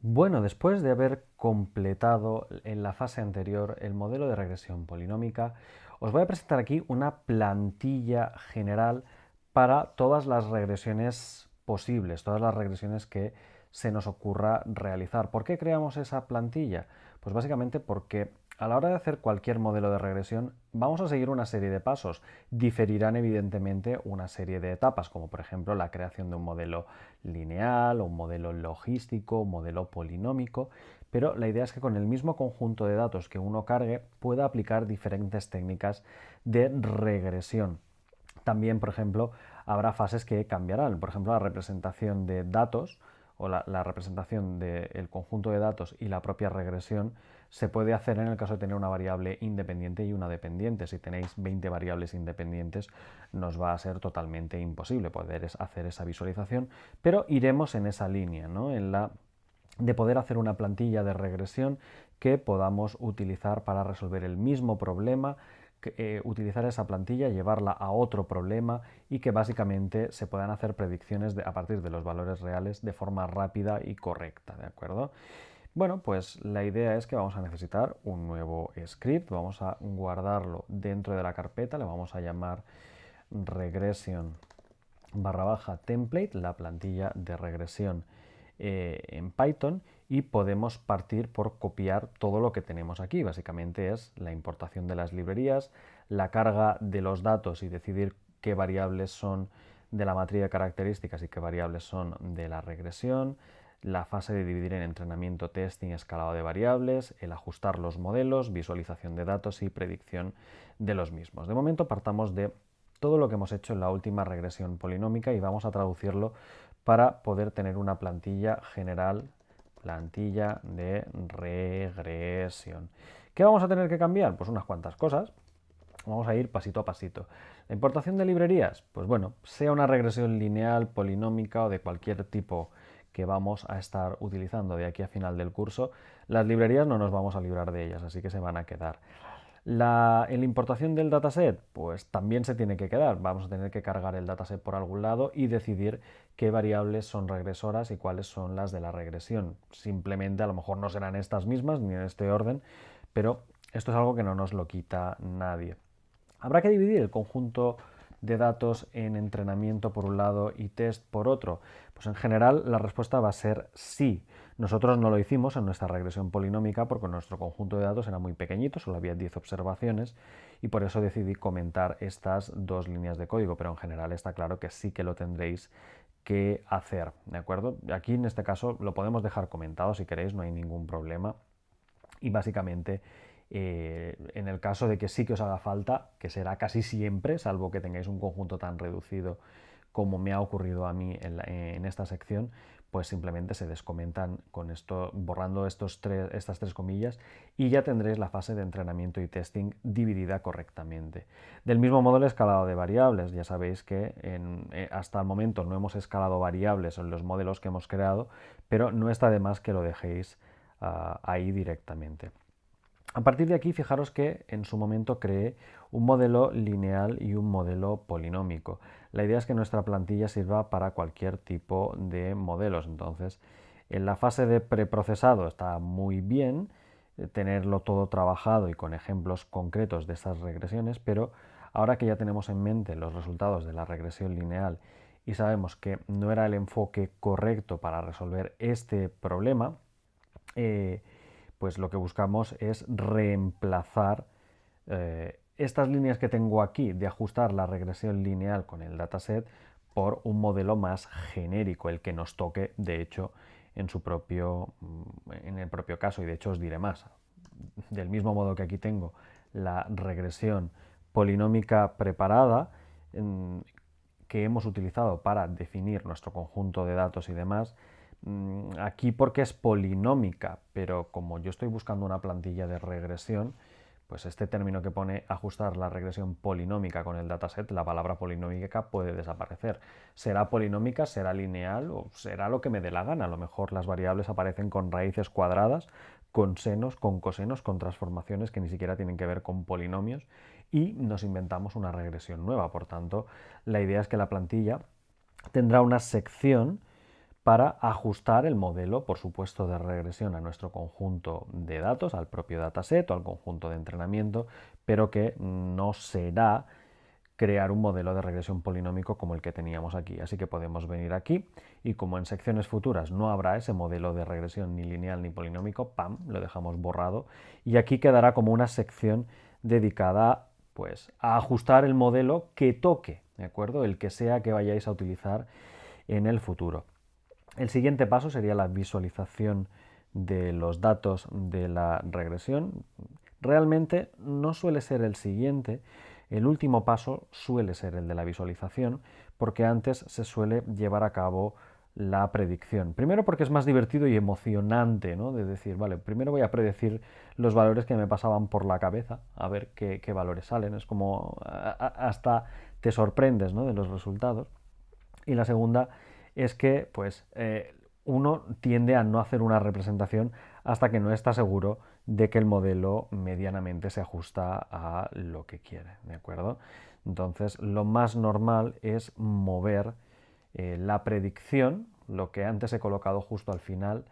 Bueno, después de haber completado en la fase anterior el modelo de regresión polinómica, os voy a presentar aquí una plantilla general para todas las regresiones posibles, todas las regresiones que se nos ocurra realizar. ¿Por qué creamos esa plantilla? Pues básicamente porque a la hora de hacer cualquier modelo de regresión vamos a seguir una serie de pasos. Diferirán evidentemente una serie de etapas, como por ejemplo la creación de un modelo lineal, un modelo logístico, un modelo polinómico, pero la idea es que con el mismo conjunto de datos que uno cargue pueda aplicar diferentes técnicas de regresión. También, por ejemplo, habrá fases que cambiarán. Por ejemplo, la representación de datos o la representación del conjunto de datos y la propia regresión se puede hacer en el caso de tener una variable independiente y una dependiente. Si tenéis 20 variables independientes, nos va a ser totalmente imposible poder hacer esa visualización, pero iremos en esa línea, ¿no? En la de poder hacer una plantilla de regresión que podamos utilizar para resolver el mismo problema, utilizar esa plantilla, llevarla a otro problema y que básicamente se puedan hacer predicciones a partir de los valores reales de forma rápida y correcta, ¿de acuerdo? Bueno, pues la idea es que vamos a necesitar un nuevo script, vamos a guardarlo dentro de la carpeta, le vamos a llamar regression barra baja template, la plantilla de regresión en Python, y podemos partir por copiar todo lo que tenemos aquí. Básicamente es la importación de las librerías, la carga de los datos y decidir qué variables son de la matriz de características y qué variables son de la regresión, la fase de dividir en entrenamiento, testing, escalado de variables, el ajustar los modelos, visualización de datos y predicción de los mismos. De momento partamos de todo lo que hemos hecho en la última regresión polinómica y vamos a traducirlo para poder tener una plantilla general, plantilla de regresión. ¿Qué vamos a tener que cambiar? Pues unas cuantas cosas. Vamos a ir pasito a pasito. La importación de librerías, pues bueno, sea una regresión lineal, polinómica o de cualquier tipo que vamos a estar utilizando de aquí a final del curso, las librerías no nos vamos a librar de ellas, así que se van a quedar. En la importación del dataset, pues también se tiene que quedar. Vamos a tener que cargar el dataset por algún lado y decidir qué variables son regresoras y cuáles son las de la regresión. Simplemente a lo mejor no serán estas mismas ni en este orden, pero esto es algo que no nos lo quita nadie. Habrá que dividir el conjunto de datos en entrenamiento por un lado y test por otro. Pues en general la respuesta va a ser sí. Nosotros no lo hicimos en nuestra regresión polinómica porque nuestro conjunto de datos era muy pequeñito, solo había 10 observaciones y por eso decidí comentar estas dos líneas de código, pero en general está claro que sí que lo tendréis que hacer, ¿de acuerdo? Aquí en este caso lo podemos dejar comentado si queréis, no hay ningún problema y básicamente en el caso de que sí que os haga falta, que será casi siempre, salvo que tengáis un conjunto tan reducido como me ha ocurrido a mí en esta sección, pues simplemente se descomentan con esto, borrando estas tres comillas y ya tendréis la fase de entrenamiento y testing dividida correctamente. Del mismo modo el escalado de variables, ya sabéis que hasta el momento no hemos escalado variables en los modelos que hemos creado, pero no está de más que lo dejéis ahí directamente. A partir de aquí, fijaros que en su momento creé un modelo lineal y un modelo polinómico. La idea es que nuestra plantilla sirva para cualquier tipo de modelos. Entonces, en la fase de preprocesado está muy bien tenerlo todo trabajado y con ejemplos concretos de estas regresiones, pero ahora que ya tenemos en mente los resultados de la regresión lineal y sabemos que no era el enfoque correcto para resolver este problema, pues lo que buscamos es reemplazar estas líneas que tengo aquí de ajustar la regresión lineal con el dataset por un modelo más genérico, el que nos toque, de hecho, en el propio caso, y de hecho os diré más. Del mismo modo que aquí tengo la regresión polinómica preparada, que hemos utilizado para definir nuestro conjunto de datos y demás, aquí porque es polinómica, pero como yo estoy buscando una plantilla de regresión, pues este término que pone ajustar la regresión polinómica con el dataset, la palabra polinómica puede desaparecer. Será polinómica, será lineal o será lo que me dé la gana. A lo mejor las variables aparecen con raíces cuadradas, con senos, con cosenos, con transformaciones que ni siquiera tienen que ver con polinomios y nos inventamos una regresión nueva. Por tanto, la idea es que la plantilla tendrá una sección para ajustar el modelo, por supuesto, de regresión a nuestro conjunto de datos, al propio dataset o al conjunto de entrenamiento, pero que no será crear un modelo de regresión polinómico como el que teníamos aquí. Así que podemos venir aquí y como en secciones futuras no habrá ese modelo de regresión ni lineal ni polinómico, ¡pam!, lo dejamos borrado y aquí quedará como una sección dedicada pues a ajustar el modelo que toque, ¿de acuerdo? El que sea que vayáis a utilizar en el futuro. El siguiente paso sería la visualización de los datos de la regresión. Realmente no suele ser el siguiente, el último paso suele ser el de la visualización, porque antes se suele llevar a cabo la predicción. Primero porque es más divertido y emocionante, ¿no? De decir, vale, primero voy a predecir los valores que me pasaban por la cabeza, a ver qué valores salen. Es como hasta te sorprendes, ¿no?, de los resultados. Y la segunda es que pues uno tiende a no hacer una representación hasta que no está seguro de que el modelo medianamente se ajusta a lo que quiere, ¿de acuerdo? Entonces, lo más normal es mover la predicción, lo que antes he colocado justo al final.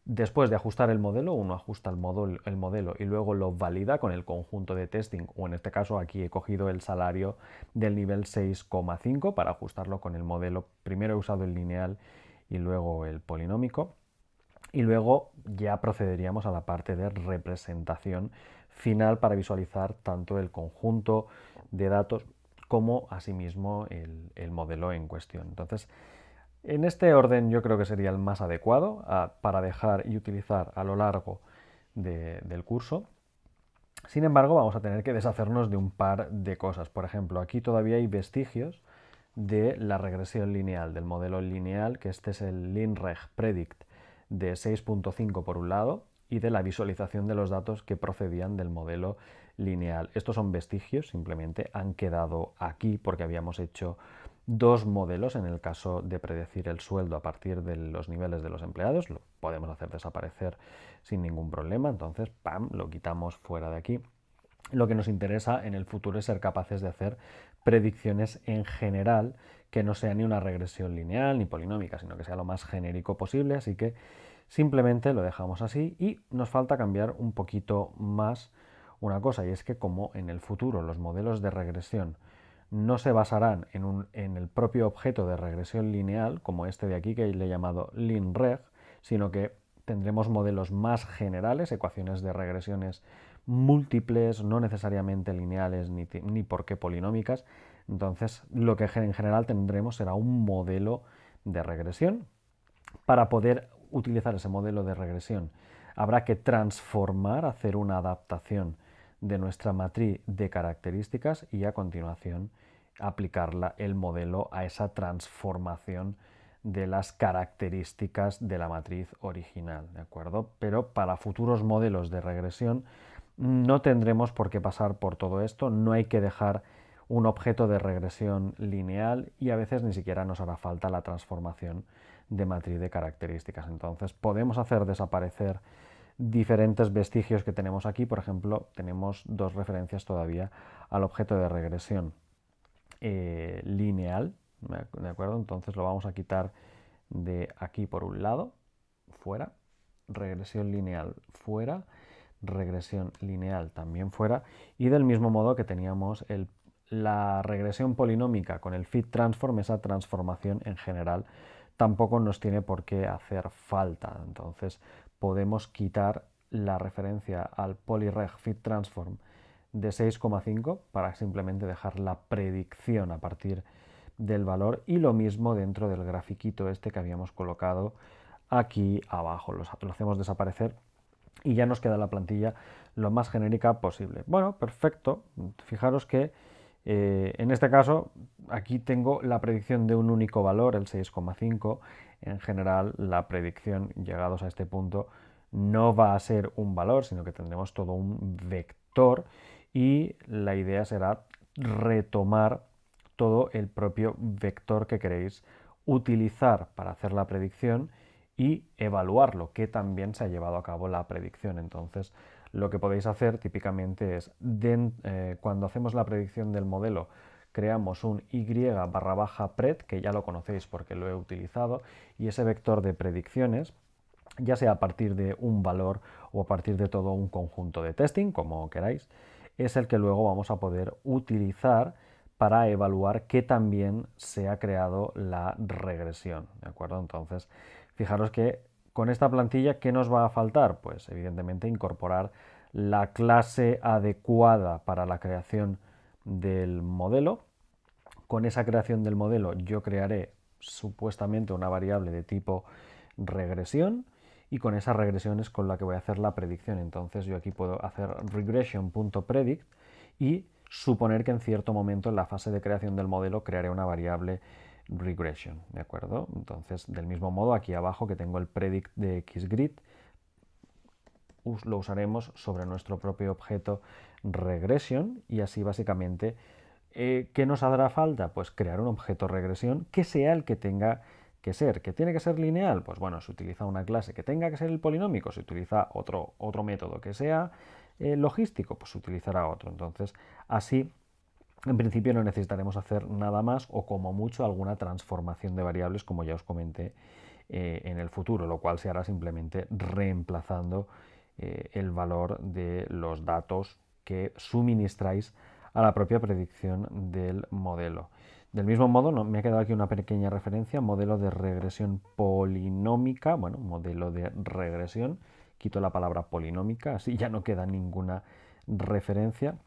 Después de ajustar el modelo, uno ajusta el modelo y luego lo valida con el conjunto de testing, o en este caso aquí he cogido el salario del nivel 6,5 para ajustarlo con el modelo. Primero he usado el lineal y luego el polinómico. Y luego ya procederíamos a la parte de representación final para visualizar tanto el conjunto de datos como asimismo el modelo en cuestión. Entonces, en este orden yo creo que sería el más adecuado para dejar y utilizar a lo largo del curso. Sin embargo, vamos a tener que deshacernos de un par de cosas. Por ejemplo, aquí todavía hay vestigios de la regresión lineal, del modelo lineal, que este es el LinReg Predict de 6.5 por un lado, y de la visualización de los datos que procedían del modelo lineal. Estos son vestigios, simplemente han quedado aquí porque habíamos hecho dos modelos en el caso de predecir el sueldo a partir de los niveles de los empleados. Lo podemos hacer desaparecer sin ningún problema, entonces ¡pam!, lo quitamos fuera de aquí. Lo que nos interesa en el futuro es ser capaces de hacer predicciones en general que no sea ni una regresión lineal ni polinómica, sino que sea lo más genérico posible, así que simplemente lo dejamos así y nos falta cambiar un poquito más una cosa, y es que como en el futuro los modelos de regresión no se basarán en el propio objeto de regresión lineal, como este de aquí que le he llamado linreg, sino que tendremos modelos más generales, ecuaciones de regresiones múltiples, no necesariamente lineales ni por qué polinómicas. Entonces, lo que en general tendremos será un modelo de regresión. Para poder utilizar ese modelo de regresión, habrá que transformar, hacer una adaptación de nuestra matriz de características y a continuación aplicarla el modelo a esa transformación de las características de la matriz original, ¿de acuerdo? Pero para futuros modelos de regresión no tendremos por qué pasar por todo esto, no hay que dejar un objeto de regresión lineal y a veces ni siquiera nos hará falta la transformación de matriz de características. Entonces podemos hacer desaparecer diferentes vestigios que tenemos aquí. Por ejemplo, tenemos dos referencias todavía al objeto de regresión lineal, ¿de acuerdo? Entonces lo vamos a quitar de aquí por un lado, fuera, regresión lineal fuera, regresión lineal también fuera, y del mismo modo que teníamos la regresión polinómica con el fit transform, esa transformación en general tampoco nos tiene por qué hacer falta. Entonces podemos quitar la referencia al polyreg fit transform de 6,5 para simplemente dejar la predicción a partir del valor, y lo mismo dentro del grafiquito este que habíamos colocado aquí abajo. Lo hacemos desaparecer y ya nos queda la plantilla lo más genérica posible. Bueno, perfecto. Fijaros que en este caso aquí tengo la predicción de un único valor, el 6,5. En general, la predicción llegados a este punto no va a ser un valor, sino que tendremos todo un vector, y la idea será retomar todo el propio vector que queréis utilizar para hacer la predicción y evaluarlo, que también se ha llevado a cabo la predicción. Entonces, lo que podéis hacer típicamente es, cuando hacemos la predicción del modelo, creamos un y/pred, que ya lo conocéis porque lo he utilizado, y ese vector de predicciones, ya sea a partir de un valor o a partir de todo un conjunto de testing, como queráis, es el que luego vamos a poder utilizar para evaluar que también se ha creado la regresión, ¿de acuerdo? Entonces, fijaros que con esta plantilla, ¿qué nos va a faltar? Pues evidentemente incorporar la clase adecuada para la creación del modelo. Con esa creación del modelo yo crearé supuestamente una variable de tipo regresión, y con esa regresión es con la que voy a hacer la predicción. Entonces yo aquí puedo hacer regression.predict y suponer que en cierto momento en la fase de creación del modelo crearé una variable regression, ¿de acuerdo? Entonces, del mismo modo, aquí abajo que tengo el predict de xgrid, lo usaremos sobre nuestro propio objeto regression, y así básicamente, ¿qué nos hará falta? Pues crear un objeto regresión que sea el que tenga que ser. ¿Que tiene que ser lineal? Pues bueno, se utiliza una clase. ¿Que tenga que ser el polinómico? Se utiliza otro método. ¿Que sea logístico? Pues se utilizará otro. Entonces, así, en principio no necesitaremos hacer nada más, o como mucho alguna transformación de variables, como ya os comenté, en el futuro, lo cual se hará simplemente reemplazando el valor de los datos que suministráis a la propia predicción del modelo. Del mismo modo, me ha quedado aquí una pequeña referencia: modelo de regresión polinómica, bueno, modelo de regresión, quito la palabra polinómica, así ya no queda ninguna referencia.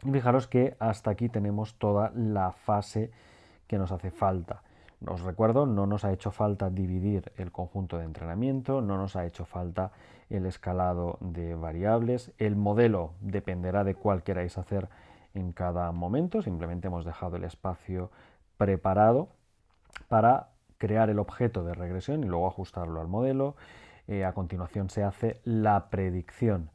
Y fijaros que hasta aquí tenemos toda la fase que nos hace falta. Os recuerdo, no nos ha hecho falta dividir el conjunto de entrenamiento, no nos ha hecho falta el escalado de variables, el modelo dependerá de cuál queráis hacer en cada momento, simplemente hemos dejado el espacio preparado para crear el objeto de regresión y luego ajustarlo al modelo. A continuación se hace la predicción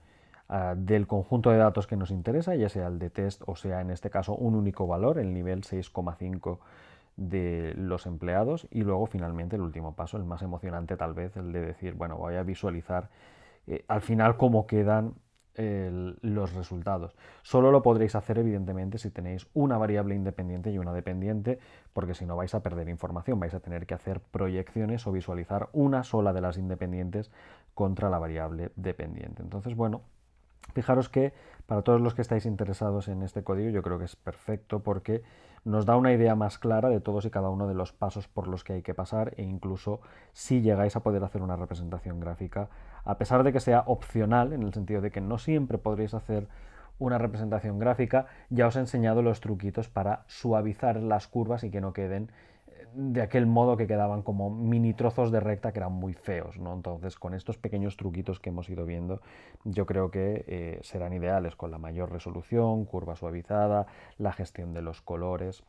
del conjunto de datos que nos interesa, ya sea el de test o sea en este caso un único valor, el nivel 6,5 de los empleados, y luego finalmente el último paso, el más emocionante tal vez, el de decir, bueno, voy a visualizar al final cómo quedan los resultados. Solo lo podréis hacer evidentemente si tenéis una variable independiente y una dependiente, porque si no vais a perder información, vais a tener que hacer proyecciones o visualizar una sola de las independientes contra la variable dependiente. Entonces, bueno, fijaros que para todos los que estáis interesados en este código, yo creo que es perfecto porque nos da una idea más clara de todos y cada uno de los pasos por los que hay que pasar, e incluso si llegáis a poder hacer una representación gráfica, a pesar de que sea opcional, en el sentido de que no siempre podréis hacer una representación gráfica, ya os he enseñado los truquitos para suavizar las curvas y que no queden de aquel modo que quedaban como mini trozos de recta que eran muy feos, ¿no? Entonces, con estos pequeños truquitos que hemos ido viendo, yo creo que serán ideales, con la mayor resolución, curva suavizada, la gestión de los colores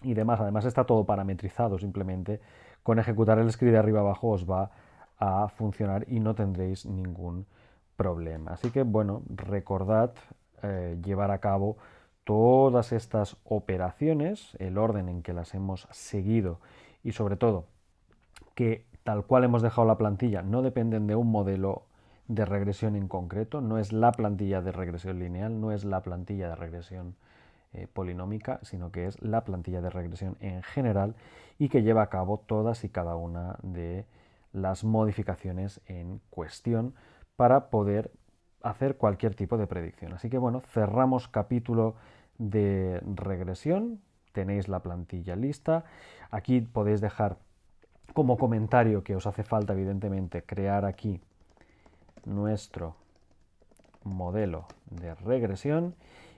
y demás. Además está todo parametrizado, simplemente con ejecutar el script de arriba abajo os va a funcionar y no tendréis ningún problema. Así que bueno, recordad llevar a cabo todas estas operaciones, el orden en que las hemos seguido, y sobre todo que tal cual hemos dejado la plantilla no dependen de un modelo de regresión en concreto, no es la plantilla de regresión lineal, no es la plantilla de regresión polinómica, sino que es la plantilla de regresión en general, y que lleva a cabo todas y cada una de las modificaciones en cuestión para poder hacer cualquier tipo de predicción. Así que bueno, cerramos capítulo de regresión, tenéis la plantilla lista, aquí podéis dejar como comentario que os hace falta evidentemente crear aquí nuestro modelo de regresión.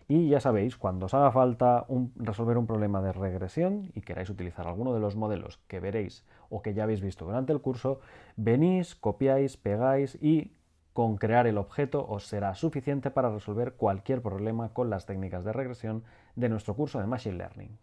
Y ya sabéis, cuando os haga falta resolver un problema de regresión y queráis utilizar alguno de los modelos que veréis o que ya habéis visto durante el curso, venís, copiáis, pegáis y con crear el objeto os será suficiente para resolver cualquier problema con las técnicas de regresión de nuestro curso de Machine Learning.